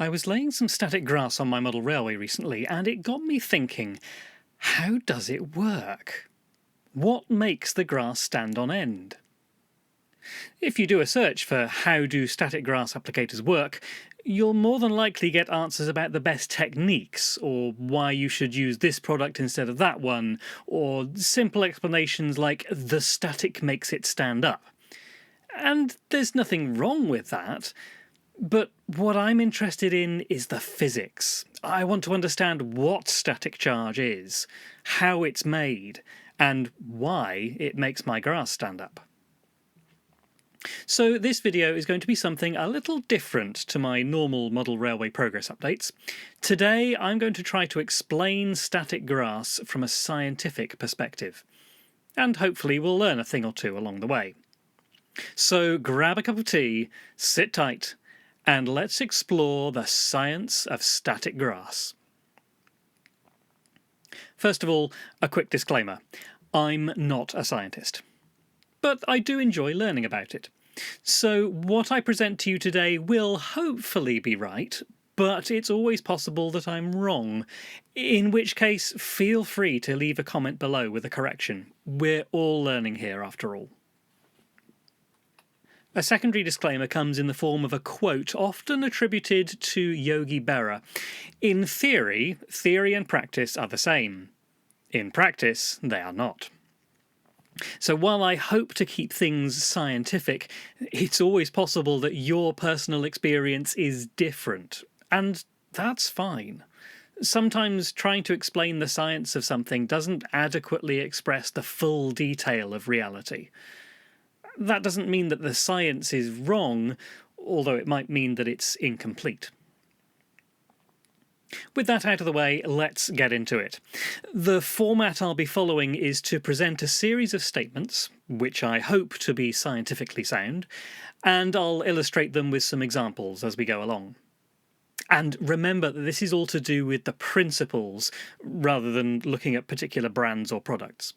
I was laying some static grass on my model railway recently, and it got me thinking, how does it work? What makes the grass stand on end? If you do a search for how do static grass applicators work, you'll more than likely get answers about the best techniques, or why you should use this product instead of that one, or simple explanations like the static makes it stand up. And there's nothing wrong with that. But what I'm interested in is the physics. I want to understand what static charge is, how it's made, and why it makes my grass stand up. So this video is going to be something a little different to my normal model railway progress updates. Today I'm going to try to explain static grass from a scientific perspective. And hopefully we'll learn a thing or two along the way. So grab a cup of tea, sit tight, and let's explore the science of static grass. First of all, a quick disclaimer. I'm not a scientist, but I do enjoy learning about it. So what I present to you today will hopefully be right, but it's always possible that I'm wrong, in which case feel free to leave a comment below with a correction. We're all learning here after all. A secondary disclaimer comes in the form of a quote often attributed to Yogi Berra. In theory, theory and practice are the same. In practice, they are not. So while I hope to keep things scientific, it's always possible that your personal experience is different, and that's fine. Sometimes trying to explain the science of something doesn't adequately express the full detail of reality. That doesn't mean that the science is wrong, although it might mean that it's incomplete. With that out of the way, let's get into it. The format I'll be following is to present a series of statements, which I hope to be scientifically sound, and I'll illustrate them with some examples as we go along. And remember that this is all to do with the principles, rather than looking at particular brands or products.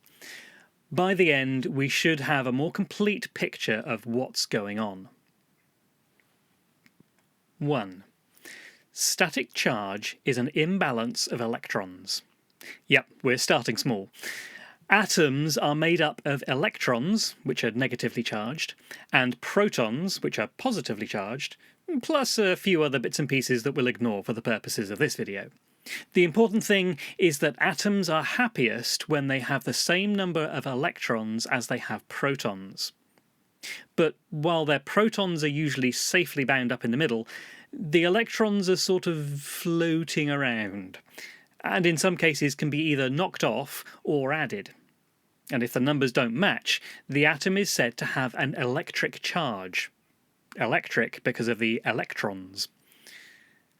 By the end, we should have a more complete picture of what's going on. 1. Static charge is an imbalance of electrons. Yep, we're starting small. Atoms are made up of electrons, which are negatively charged, and protons, which are positively charged, plus a few other bits and pieces that we'll ignore for the purposes of this video. The important thing is that atoms are happiest when they have the same number of electrons as they have protons. But while their protons are usually safely bound up in the middle, the electrons are sort of floating around, and in some cases can be either knocked off or added. And if the numbers don't match, the atom is said to have an electric charge. Electric because of the electrons.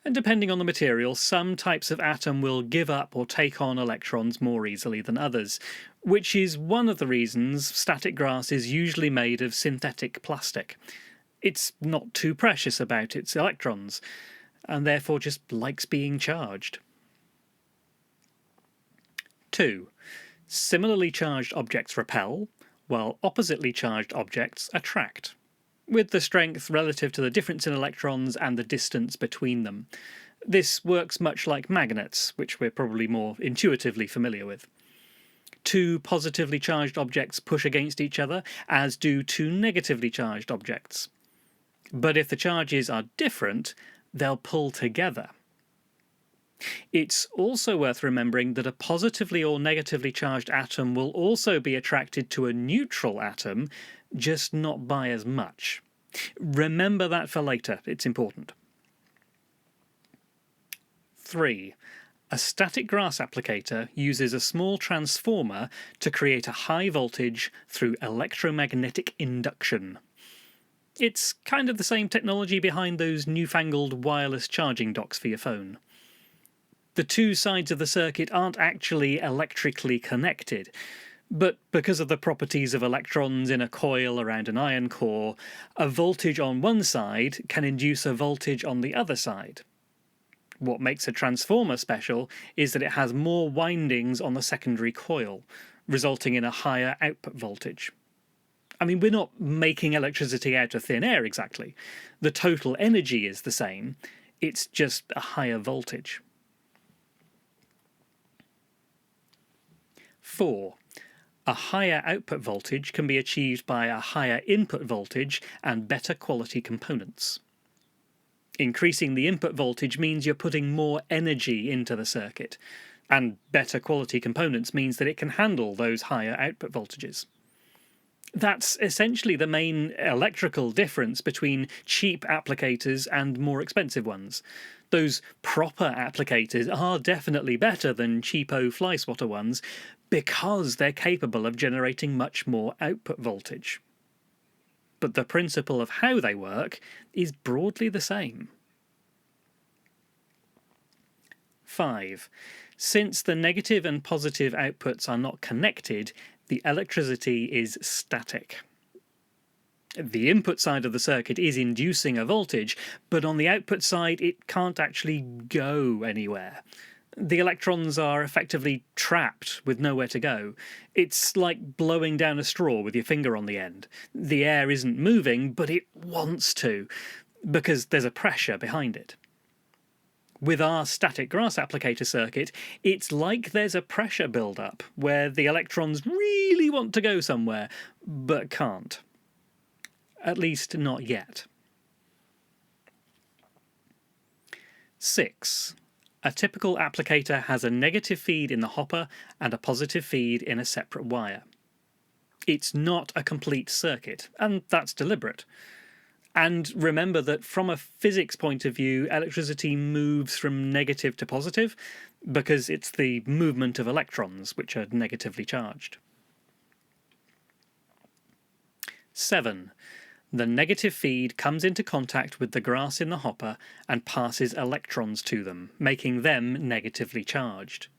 And depending on the material, some types of atom will give up or take on electrons more easily than others, which is one of the reasons static grass is usually made of synthetic plastic. It's not too precious about its electrons, and therefore just likes being charged. 2. Similarly charged objects repel, while oppositely charged objects attract, with the strength relative to the difference in electrons and the distance between them. This works much like magnets, which we're probably more intuitively familiar with. Two positively charged objects push against each other, as do two negatively charged objects. But if the charges are different, they'll pull together. It's also worth remembering that a positively or negatively charged atom will also be attracted to a neutral atom, just not by as much. Remember that for later, it's important. 3. A static grass applicator uses a small transformer to create a high voltage through electromagnetic induction. It's kind of the same technology behind those newfangled wireless charging docks for your phone. The two sides of the circuit aren't actually electrically connected, but because of the properties of electrons in a coil around an iron core, a voltage on one side can induce a voltage on the other side. What makes a transformer special is that it has more windings on the secondary coil, resulting in a higher output voltage. I mean, we're not making electricity out of thin air exactly. The total energy is the same. it's just a higher voltage. 4. A higher output voltage can be achieved by a higher input voltage and better quality components. Increasing the input voltage means you're putting more energy into the circuit, and better quality components means that it can handle those higher output voltages. That's essentially the main electrical difference between cheap applicators and more expensive ones. Those proper applicators are definitely better than cheapo fly swatter ones because they're capable of generating much more output voltage. But the principle of how they work is broadly the same. 5. Since the negative and positive outputs are not connected, the electricity is static. The input side of the circuit is inducing a voltage, but on the output side it can't actually go anywhere. The electrons are effectively trapped with nowhere to go. It's like blowing down a straw with your finger on the end. The air isn't moving, but it wants to, because there's a pressure behind it. With our static grass applicator circuit, it's like there's a pressure build-up where the electrons really want to go somewhere, but can't. At least not yet. 6. A typical applicator has a negative feed in the hopper and a positive feed in a separate wire. It's not a complete circuit, and that's deliberate. And remember that from a physics point of view, electricity moves from negative to positive because it's the movement of electrons which are negatively charged. 7. The negative feed comes into contact with the grass in the hopper and passes electrons to them, making them negatively charged.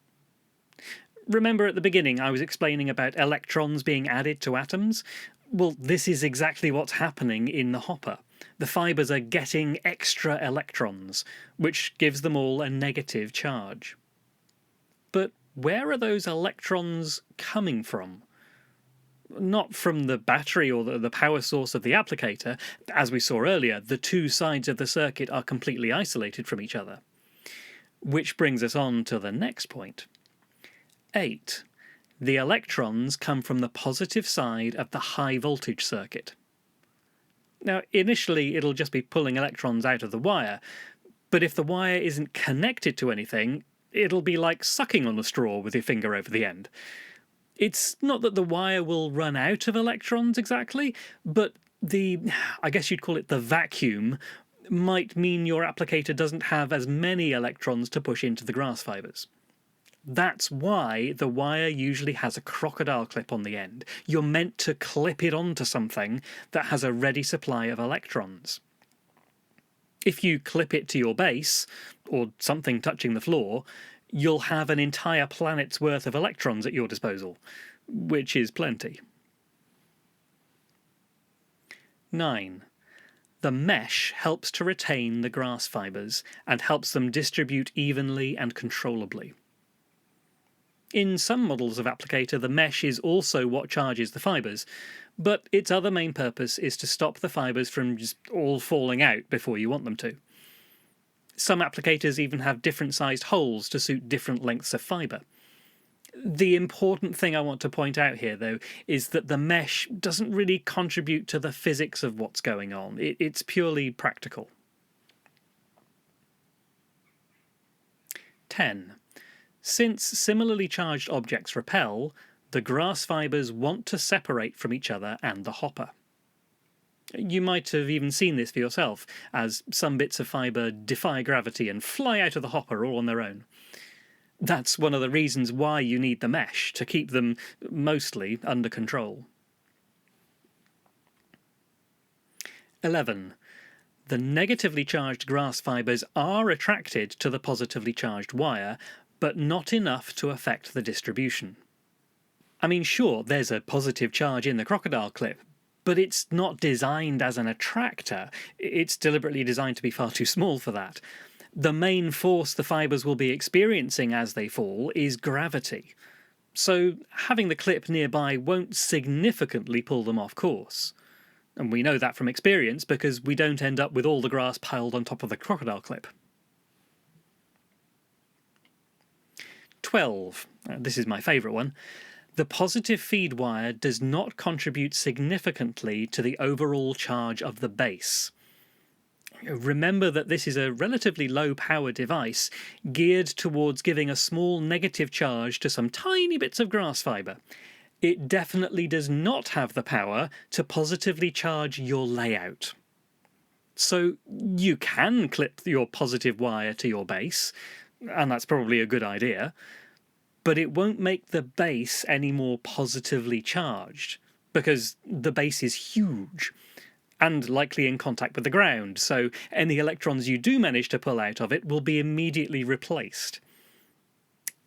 Remember at the beginning I was explaining about electrons being added to atoms? Well, this is exactly what's happening in the hopper. The fibres are getting extra electrons, which gives them all a negative charge. But where are those electrons coming from? Not from the battery or the power source of the applicator. As we saw earlier, the two sides of the circuit are completely isolated from each other. Which brings us on to the next point. 8. The electrons come from the positive side of the high voltage circuit. Now, initially it'll just be pulling electrons out of the wire, but if the wire isn't connected to anything, it'll be like sucking on a straw with your finger over the end. It's not that the wire will run out of electrons exactly, but I guess you'd call it the vacuum, might mean your applicator doesn't have as many electrons to push into the grass fibres. That's why the wire usually has a crocodile clip on the end. You're meant to clip it onto something that has a ready supply of electrons. If you clip it to your base, or something touching the floor, you'll have an entire planet's worth of electrons at your disposal, which is plenty. 9. The mesh helps to retain the grass fibres and helps them distribute evenly and controllably. In some models of applicator, the mesh is also what charges the fibres, but its other main purpose is to stop the fibres from just all falling out before you want them to. Some applicators even have different sized holes to suit different lengths of fibre. The important thing I want to point out here, though, is that the mesh doesn't really contribute to the physics of what's going on. It's purely practical. 10. Since similarly charged objects repel, the grass fibres want to separate from each other and the hopper. You might have even seen this for yourself, as some bits of fibre defy gravity and fly out of the hopper all on their own. That's one of the reasons why you need the mesh, to keep them mostly under control. 11. The negatively charged grass fibres are attracted to the positively charged wire, but not enough to affect the distribution. I mean, sure, there's a positive charge in the crocodile clip, but it's not designed as an attractor. It's deliberately designed to be far too small for that. The main force the fibres will be experiencing as they fall is gravity. So having the clip nearby won't significantly pull them off course. And we know that from experience because we don't end up with all the grass piled on top of the crocodile clip. 12. This is my favourite one. The positive feed wire does not contribute significantly to the overall charge of the base. Remember that this is a relatively low power device geared towards giving a small negative charge to some tiny bits of grass fibre. It definitely does not have the power to positively charge your layout. So you can clip your positive wire to your base, and that's probably a good idea, but it won't make the base any more positively charged, because the base is huge and likely in contact with the ground, so any electrons you do manage to pull out of it will be immediately replaced.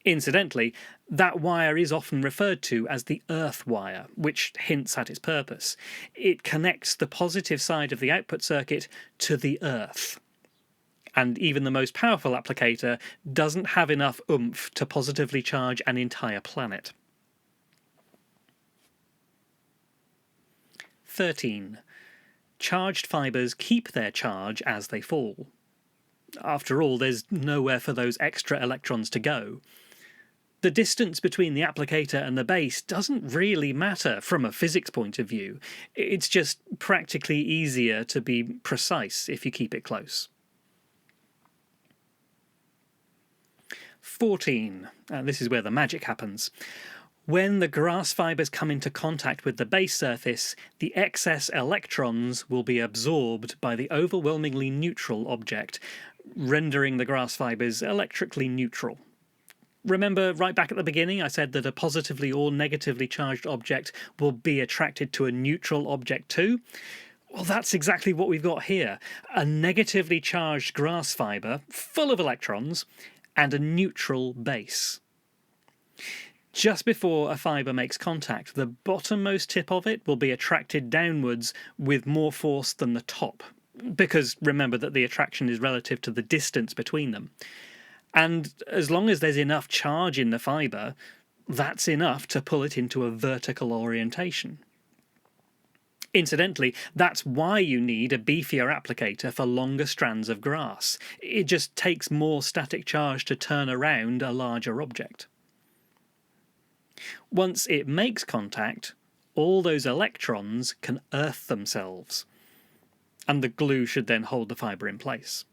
Incidentally, that wire is often referred to as the earth wire, which hints at its purpose. It connects the positive side of the output circuit to the earth. And even the most powerful applicator doesn't have enough oomph to positively charge an entire planet. 13. Charged fibres keep their charge as they fall. After all, there's nowhere for those extra electrons to go. The distance between the applicator and the base doesn't really matter from a physics point of view. It's just practically easier to be precise if you keep it close. 14. This is where the magic happens. When the grass fibres come into contact with the base surface, the excess electrons will be absorbed by the overwhelmingly neutral object, rendering the grass fibres electrically neutral. Remember, right back at the beginning, I said that a positively or negatively charged object will be attracted to a neutral object too? Well, that's exactly what we've got here. A negatively charged grass fibre, full of electrons, and a neutral base. Just before a fibre makes contact, the bottommost tip of it will be attracted downwards with more force than the top, because remember that the attraction is relative to the distance between them. And as long as there's enough charge in the fibre, that's enough to pull it into a vertical orientation. Incidentally, that's why you need a beefier applicator for longer strands of grass. It just takes more static charge to turn around a larger object. Once it makes contact, all those electrons can earth themselves, and the glue should then hold the fibre in place.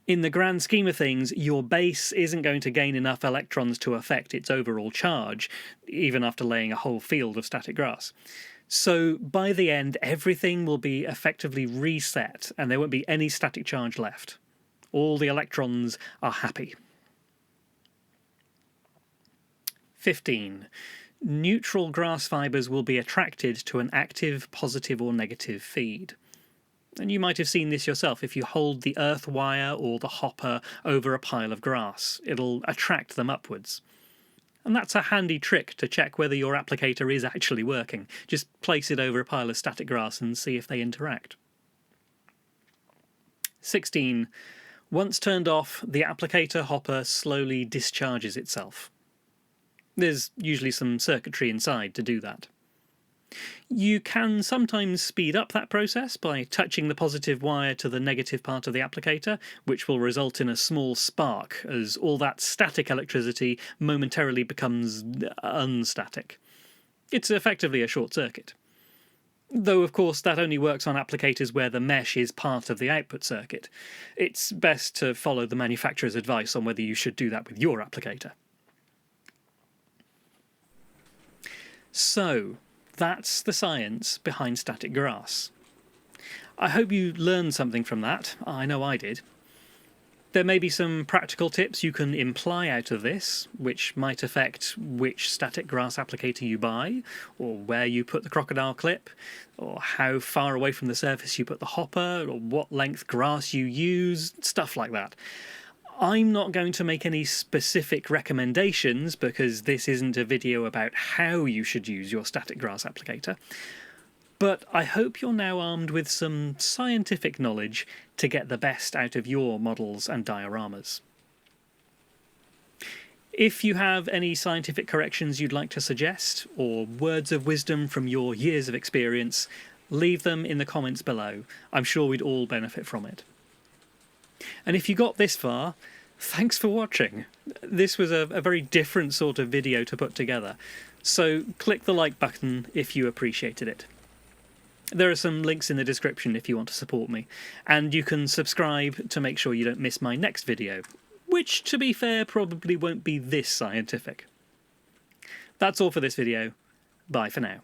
In the grand scheme of things, your base isn't going to gain enough electrons to affect its overall charge, even after laying a whole field of static grass. So by the end, everything will be effectively reset, and there won't be any static charge left. All the electrons are happy. 15. Neutral grass fibres will be attracted to an active positive or negative feed. And you might have seen this yourself if you hold the earth wire or the hopper over a pile of grass. It'll attract them upwards. And that's a handy trick to check whether your applicator is actually working. Just place it over a pile of static grass and see if they interact. 16. Once turned off, the applicator hopper slowly discharges itself. There's usually some circuitry inside to do that. You can sometimes speed up that process by touching the positive wire to the negative part of the applicator, which will result in a small spark as all that static electricity momentarily becomes unstatic. It's effectively a short circuit. Though, of course, that only works on applicators where the mesh is part of the output circuit. It's best to follow the manufacturer's advice on whether you should do that with your applicator. So, that's the science behind static grass. I hope you learned something from that. I know I did. There may be some practical tips you can imply out of this, which might affect which static grass applicator you buy, or where you put the crocodile clip, or how far away from the surface you put the hopper, or what length grass you use, stuff like that. I'm not going to make any specific recommendations because this isn't a video about how you should use your static grass applicator, but I hope you're now armed with some scientific knowledge to get the best out of your models and dioramas. If you have any scientific corrections you'd like to suggest, or words of wisdom from your years of experience, leave them in the comments below. I'm sure we'd all benefit from it. And if you got this far, Thanks for watching. This was a very different sort of video to put together, so click the like button if you appreciated it. There are some links in the description if you want to support me, and you can subscribe to make sure you don't miss my next video, which, to be fair, probably won't be this scientific. That's all for this video. Bye for now.